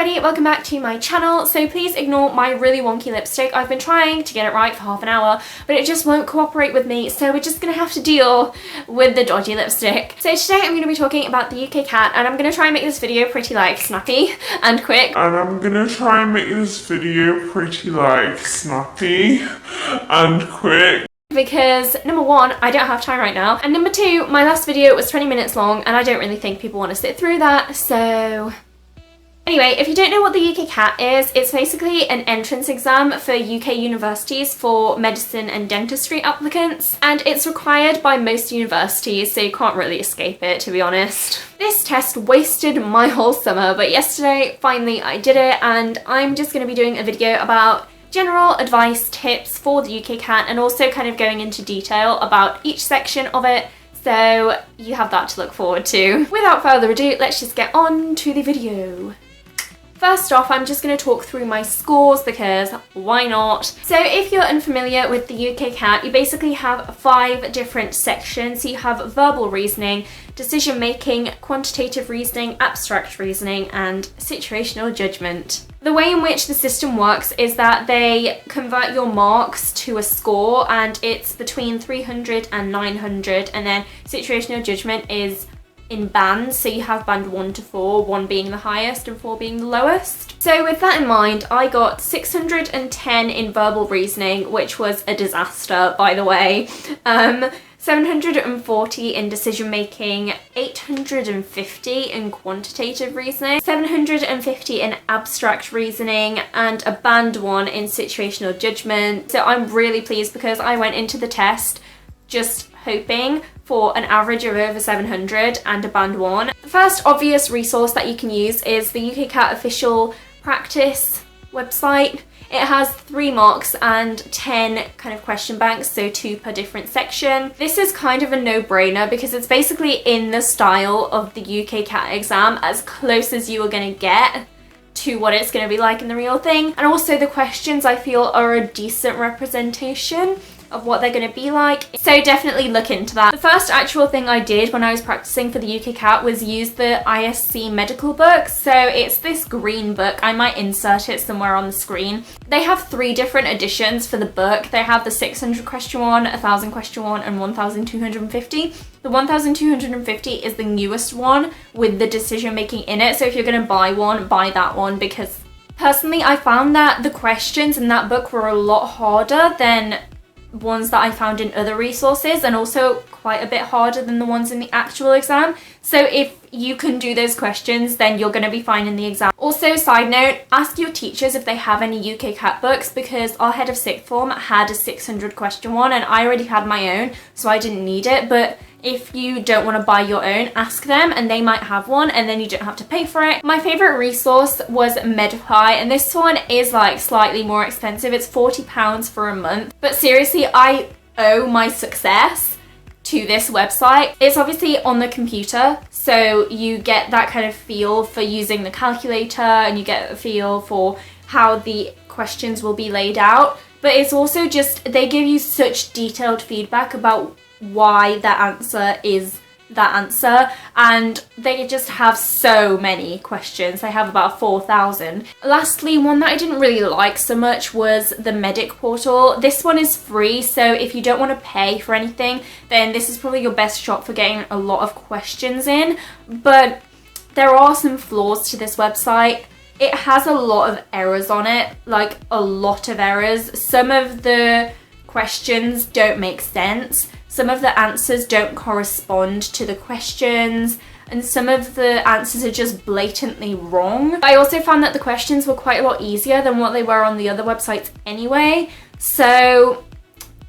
everybody, welcome back to my channel. So please ignore my really wonky lipstick. I've been trying to get it right for half an hour, but it just won't cooperate with me, so we're just gonna have to deal with the dodgy lipstick. So today I'm gonna be talking about the UKCAT, and I'm gonna try and make this video pretty snappy and quick. Because number one, I don't have time right now, and number two, my last video was 20 minutes long and I don't really think people want to sit through that, so... Anyway, if you don't know what the UKCAT is, it's basically an entrance exam for UK universities for medicine and dentistry applicants, and it's required by most universities, so you can't really escape it, to be honest. This test wasted my whole summer, but yesterday, finally I did it, and I'm just going to be doing a video about general advice, tips for the UKCAT, and also kind of going into detail about each section of it, so you have that to look forward to. Without further ado, let's just get on to the video. First off, I'm just going to talk through my scores because why not? So if you're unfamiliar with the UKCAT, you basically have 5 different sections. So you have verbal reasoning, decision making, quantitative reasoning, abstract reasoning, and situational judgment. The way in which the system works is that they convert your marks to a score, and it's between 300 and 900, and then situational judgment is in bands, so you have band 1 to 4, 1 being the highest and 4 being the lowest. So with that in mind, I got 610 in verbal reasoning, which was a disaster, by the way. 740 in decision making, 850 in quantitative reasoning, 750 in abstract reasoning, and a band 1 in situational judgment. So I'm really pleased because I went into the test just hoping for an average of over 700 and a band 1. The first obvious resource that you can use is the UKCAT official practice website. It has 3 mocks and 10 kind of question banks, so 2 per different section. This is kind of a no-brainer because it's basically in the style of the UKCAT exam, as close as you are going to get to what it's going to be like in the real thing. And also the questions, I feel, are a decent representation of what they're going to be like, so definitely look into that. The first actual thing I did when I was practicing for the UKCAT was use the ISC medical book. So it's this green book. I might insert it somewhere on the screen. They have 3 different editions for the book. They have the 600 question one, 1000 question one, and 1250. The 1250 is the newest one with the decision making in it, so if you're going to buy one, buy that one, because personally I found that the questions in that book were a lot harder than ones that I found in other resources, and also quite a bit harder than the ones in the actual exam. So if you can do those questions, then you're going to be fine in the exam. Also, side note, ask your teachers if they have any UKCAT books, because our head of sixth form had a 600 question one and I already had my own, so I didn't need it. But if you don't want to buy your own, ask them and they might have one, and then you don't have to pay for it. My favourite resource was Medify, and this one is slightly more expensive. It's £40 for a month. But seriously, I owe my success to this website. It's obviously on the computer, so you get that kind of feel for using the calculator, and you get a feel for how the questions will be laid out. But it's also just, they give you such detailed feedback about why that answer is that answer, and they just have so many questions. They have about 4,000. Lastly, one that I didn't really like so much was the Medic portal. This one is free, so if you don't want to pay for anything, then this is probably your best shot for getting a lot of questions in. But there are some flaws to this website. It has a lot of errors on it, like a lot of errors. Some of the questions don't make sense. Some of the answers don't correspond to the questions, and some of the answers are just blatantly wrong. I also found that the questions were quite a lot easier than what they were on the other websites anyway, so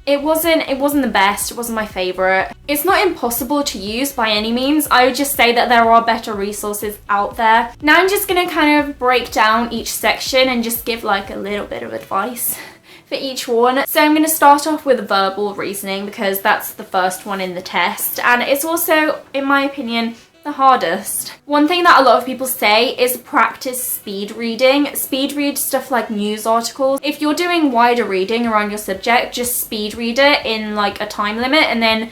it wasn't the best. It wasn't my favourite. It's not impossible to use by any means. I would just say that there are better resources out there. Now I'm just going to kind of break down each section and just give a little bit of advice for each one. So I'm going to start off with verbal reasoning because that's the first one in the test, and it's also, in my opinion, the hardest. One thing that a lot of people say is practice speed reading. Speed read stuff like news articles. If you're doing wider reading around your subject, just speed read it in a time limit and then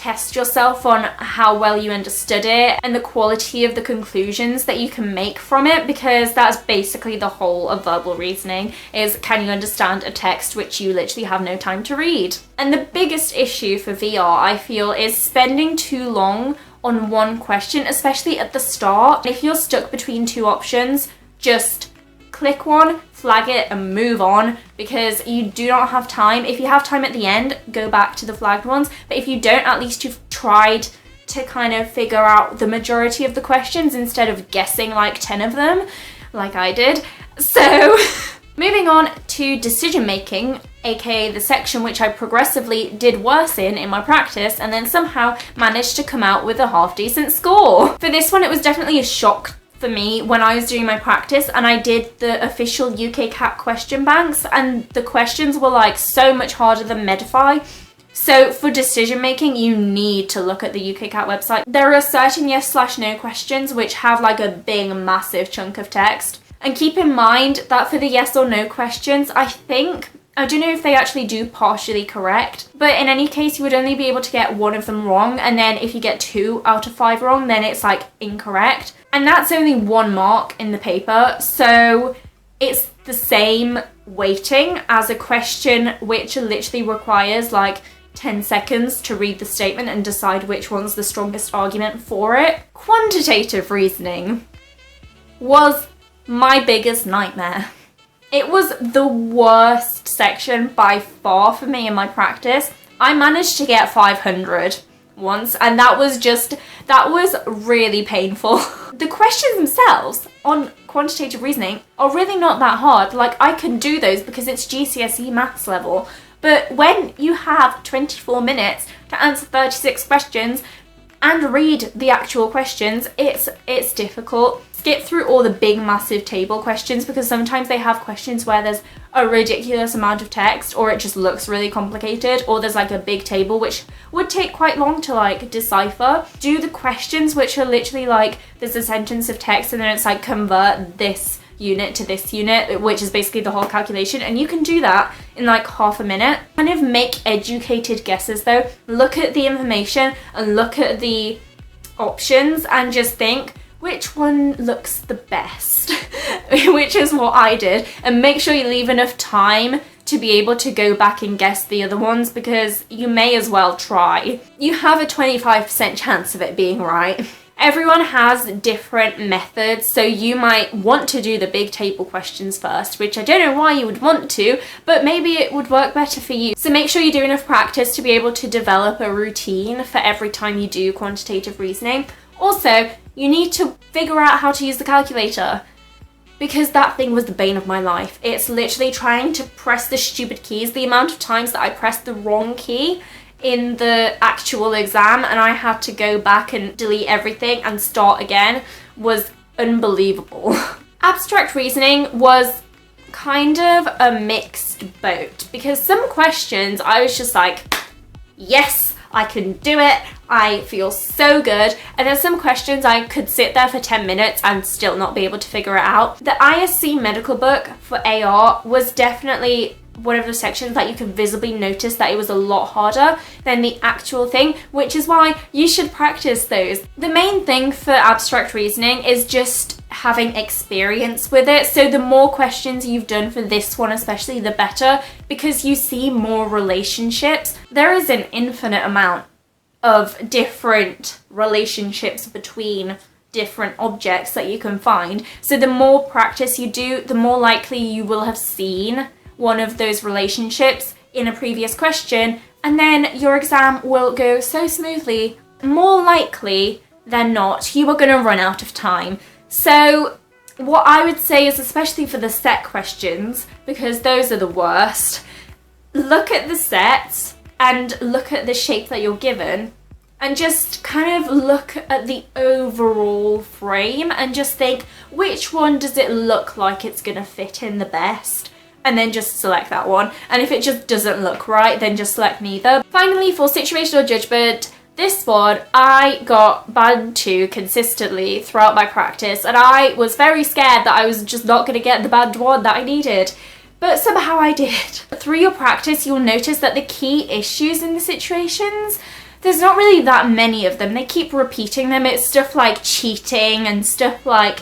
test yourself on how well you understood it and the quality of the conclusions that you can make from it, because that's basically the whole of verbal reasoning, is can you understand a text which you literally have no time to read. And the biggest issue for VR, I feel, is spending too long on one question, especially at the start. If you're stuck between two options, just click one, flag it, and move on, because you do not have time. If you have time at the end, go back to the flagged ones, but if you don't, at least you've tried to kind of figure out the majority of the questions instead of guessing like 10 of them, like I did. So moving on to decision making, aka the section which I progressively did worse in my practice, and then somehow managed to come out with a half decent score. For this one, it was definitely a shock for me when I was doing my practice and I did the official UKCAT question banks, and the questions were like so much harder than Medify. So for decision making, you need to look at the UKCAT website. There are certain yes/no questions which have like a big massive chunk of text. And keep in mind that for the yes or no questions, I don't know if they actually do partially correct, but in any case, you would only be able to get one of them wrong, and then if you get 2 out of 5 wrong, then it's like incorrect. And that's only 1 mark in the paper, so it's the same weighting as a question which literally requires like 10 seconds to read the statement and decide which one's the strongest argument for it. Quantitative reasoning was my biggest nightmare. It was the worst section by far for me in my practice. I managed to get 500 once, and that was really painful. The questions themselves on quantitative reasoning are really not that hard. Like, I can do those because it's GCSE maths level. But when you have 24 minutes to answer 36 questions and read the actual questions, it's difficult. Skip through all the big massive table questions, because sometimes they have questions where there's a ridiculous amount of text, or it just looks really complicated, or there's like a big table which would take quite long to like decipher. Do the questions which are literally like there's a sentence of text and then it's like convert this unit to this unit, which is basically the whole calculation, and you can do that in like half a minute. Kind of make educated guesses though. Look at the information and look at the options and just think, which one looks the best? Which is what I did. And make sure you leave enough time to be able to go back and guess the other ones, because you may as well try. You have a 25% chance of it being right. Everyone has different methods, so you might want to do the big table questions first, which I don't know why you would want to, but maybe it would work better for you. So make sure you do enough practice to be able to develop a routine for every time you do quantitative reasoning. Also, you need to figure out how to use the calculator, because that thing was the bane of my life. It's literally trying to press the stupid keys. The amount of times that I pressed the wrong key in the actual exam and I had to go back and delete everything and start again was unbelievable. Abstract reasoning was kind of a mixed boat, because some questions I was just like, yes, I can do it, I feel so good. And then some questions I could sit there for 10 minutes and still not be able to figure it out. The ISC medical book for AR was definitely one of the sections that you could visibly notice that it was a lot harder than the actual thing, which is why you should practice those. The main thing for abstract reasoning is just having experience with it. So the more questions you've done for this one especially, the better, because you see more relationships. There is an infinite amount of different relationships between different objects that you can find. So the more practice you do, the more likely you will have seen one of those relationships in a previous question, and then your exam will go so smoothly. More likely than not, you are going to run out of time. So what I would say is, especially for the set questions, because those are the worst, look at the sets and look at the shape that you're given, and just kind of look at the overall frame and just think, which one does it look like it's going to fit in the best? And then just select that one. And if it just doesn't look right, then just select neither. Finally, for situational judgment, this one I got band 2 consistently throughout my practice, and I was very scared that I was just not going to get the band 1 that I needed. But somehow I did. Through your practice, you'll notice that the key issues in the situations, there's not really that many of them. They keep repeating them. It's stuff like cheating and stuff like,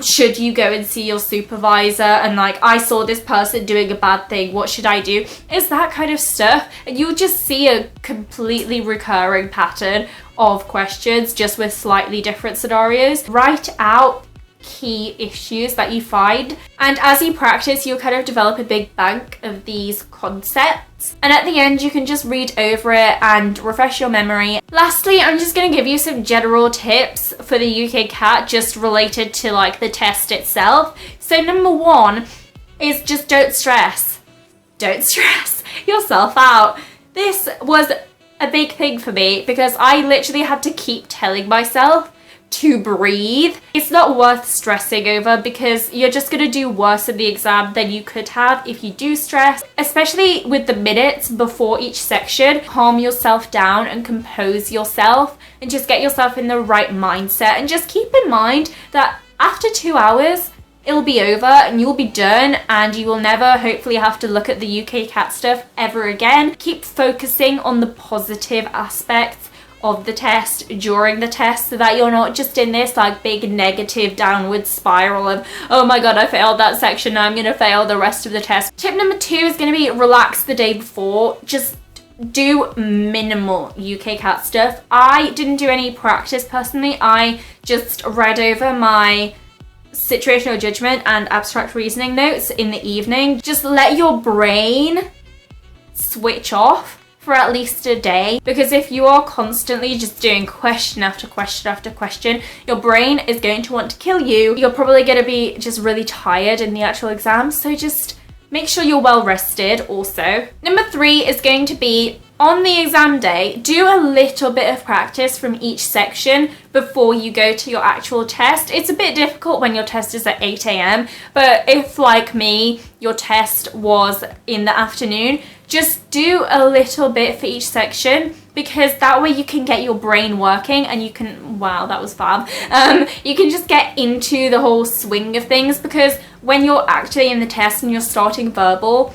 should you go and see your supervisor, and like, I saw this person doing a bad thing, what should I do? It's that kind of stuff. And you'll just see a completely recurring pattern of questions, just with slightly different scenarios. Write out key issues that you find, and as you practice, you'll kind of develop a big bank of these concepts, and at the end you can just read over it and refresh your memory. Lastly, I'm just going to give you some general tips for the UKCAT just related to like the test itself. So number one is just don't stress yourself out. This was a big thing for me because I literally had to keep telling myself to breathe. It's not worth stressing over because you're just going to do worse in the exam than you could have if you do stress, especially with the minutes before each section. Calm yourself down and compose yourself and just get yourself in the right mindset, and just keep in mind that after 2 hours it'll be over and you'll be done, and you will never hopefully have to look at the UKCAT stuff ever again. Keep focusing on the positive aspects of the test during the test, so that you're not just in this like big negative downward spiral of, oh my god, I failed that section, now I'm gonna fail the rest of the test. Tip number 2 is gonna be relax the day before. Just do minimal UKCAT stuff. I didn't do any practice personally. I just read over my situational judgment and abstract reasoning notes in the evening. Just let your brain switch off for at least a day, because if you are constantly just doing question after question after question, your brain is going to want to kill you. You're probably going to be just really tired in the actual exam, so just make sure you're well rested also. Number 3 is going to be, on the exam day, do a little bit of practice from each section before you go to your actual test. It's a bit difficult when your test is at 8 AM, but if, like me, your test was in the afternoon, just do a little bit for each section, because that way you can get your brain working and you can, wow, that was fab. You can just get into the whole swing of things, because when you're actually in the test and you're starting verbal,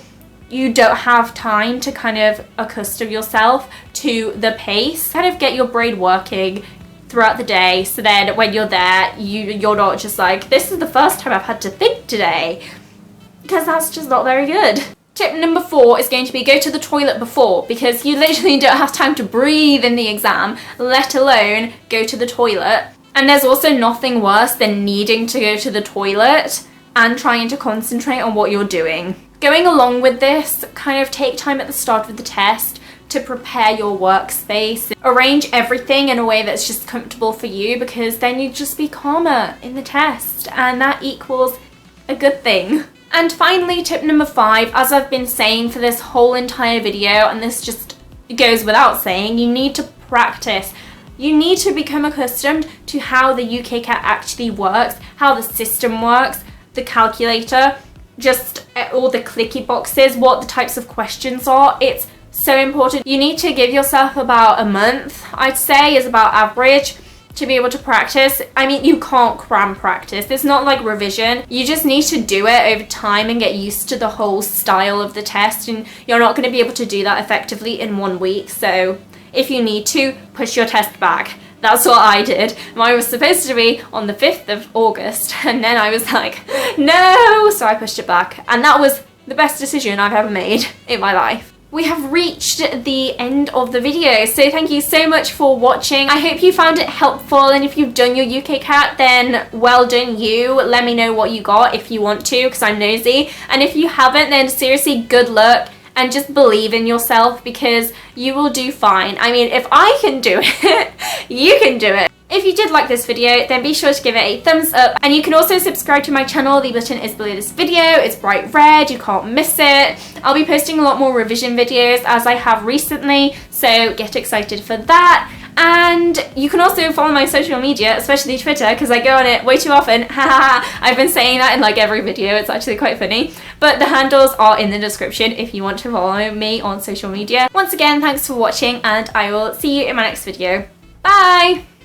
you don't have time to kind of accustom yourself to the pace. Kind of get your brain working throughout the day, so then when you're there, you're not just like, this is the first time I've had to think today, because that's just not very good. Tip number 4 is going to be go to the toilet before, because you literally don't have time to breathe in the exam, let alone go to the toilet. And there's also nothing worse than needing to go to the toilet and trying to concentrate on what you're doing. Going along with this, kind of take time at the start of the test to prepare your workspace. Arrange everything in a way that's just comfortable for you, because then you'd just be calmer in the test, and that equals a good thing. And finally, tip number 5, as I've been saying for this whole entire video, and this just goes without saying, you need to practice. You need to become accustomed to how the UKCAT actually works, how the system works, the calculator, just all the clicky boxes, what the types of questions are. It's so important. You need to give yourself about a month, I'd say, is about average, to be able to practice. I mean, you can't cram practice. It's not like revision. You just need to do it over time and get used to the whole style of the test, and you're not going to be able to do that effectively in 1 week. So if you need to, push your test back. That's what I did. Mine was supposed to be on the 5th of August, and then I was like, no! So I pushed it back, and that was the best decision I've ever made in my life. We have reached the end of the video, so thank you so much for watching. I hope you found it helpful, and if you've done your UKCAT, then well done you. Let me know what you got if you want to, because I'm nosy. And if you haven't, then seriously, good luck, and just believe in yourself, because you will do fine. I mean, if I can do it, you can do it. If you did like this video, then be sure to give it a thumbs up, and you can also subscribe to my channel. The button is below this video. It's bright red, you can't miss it. I'll be posting a lot more revision videos as I have recently, so get excited for that. And you can also follow my social media, especially Twitter, because I go on it way too often. I've been saying that in like every video. It's actually quite funny. But the handles are in the description if you want to follow me on social media. Once again, thanks for watching, and I will see you in my next video. Bye!